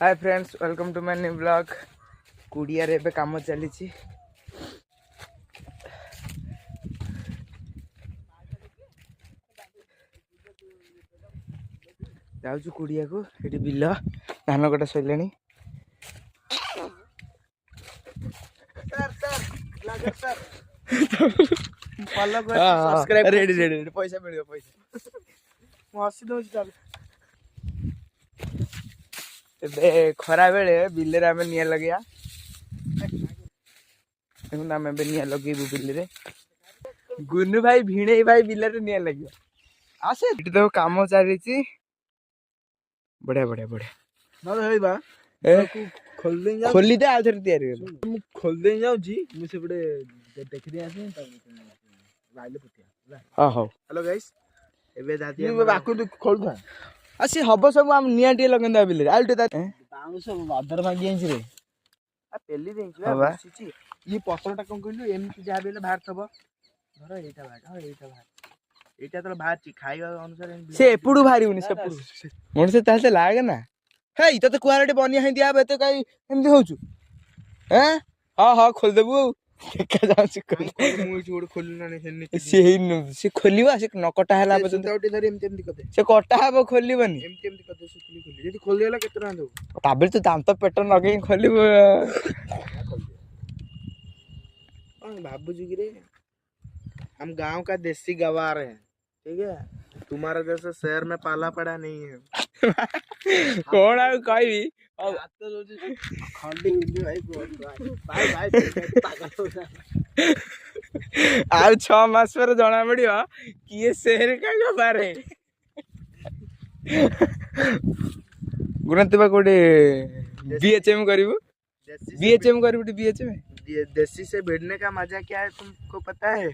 Hi friends, welcome to my new blog. कुड़िया रे काम चली जाऊँ कुड़िया को ये बिल धान कटा सैलानी पैसा मिल पैसा खरा बेले बिल आम निआ लगे आम निआ लगेबू बिल गुनु भाई भिणे भाई बिल निआ लगे आसे तो कम चली बढ़िया बढ़िया बढ़िया खोली दे आउे तैयारी खोल दे जाऊँगी मुझे देखी दे आसे हाँ हाँ हेलो गाइस एबे दादी बाकु तू खोल था आसी हम सब आम निआ टे लगे बिल बाउंस अदर मागी आइछ रे आ पेली देइछ हां बा ये पत्रटा कोन कहलु एमती जा बेले बाहर थबो धर एटा बाहर हां एटा बाहर एटा तो बाहर ची खाइबा अनुसार से एपुडू भारी हुनी से पुडू मोर से तासे लागे ना हे इतो तो कुआरटे बनिया हे दिया बे तो काई एमती होचु हैं हां हां खोल देबू देखा जाऊ से मु छोड़ खोलना नहीं से खोलिबा से नकटा हला पे तो उठी धर एमती एमती कदे से कटा हबो खोलिबनी एमती एमती कदे सुखली खोली यदि खोल देला केतना दो ताबे तो दांत पेट लगे खोलिबो बाबू जी रे हम गांव का देसी गवार है ठीक है तुम्हारा जैसे शहर में पाला पड़ा नहीं है कौन आ कहि अब तो खंडी हिंदी भाई भाई आ 6 मास पर जना पड़ियो कि ये शहर का गवार है गुणतिबा कोडे बीएचएम करिवो बीएचएम करिवो बीएचएम देसी से भिड़ने का मजा क्या है तुमको पता है?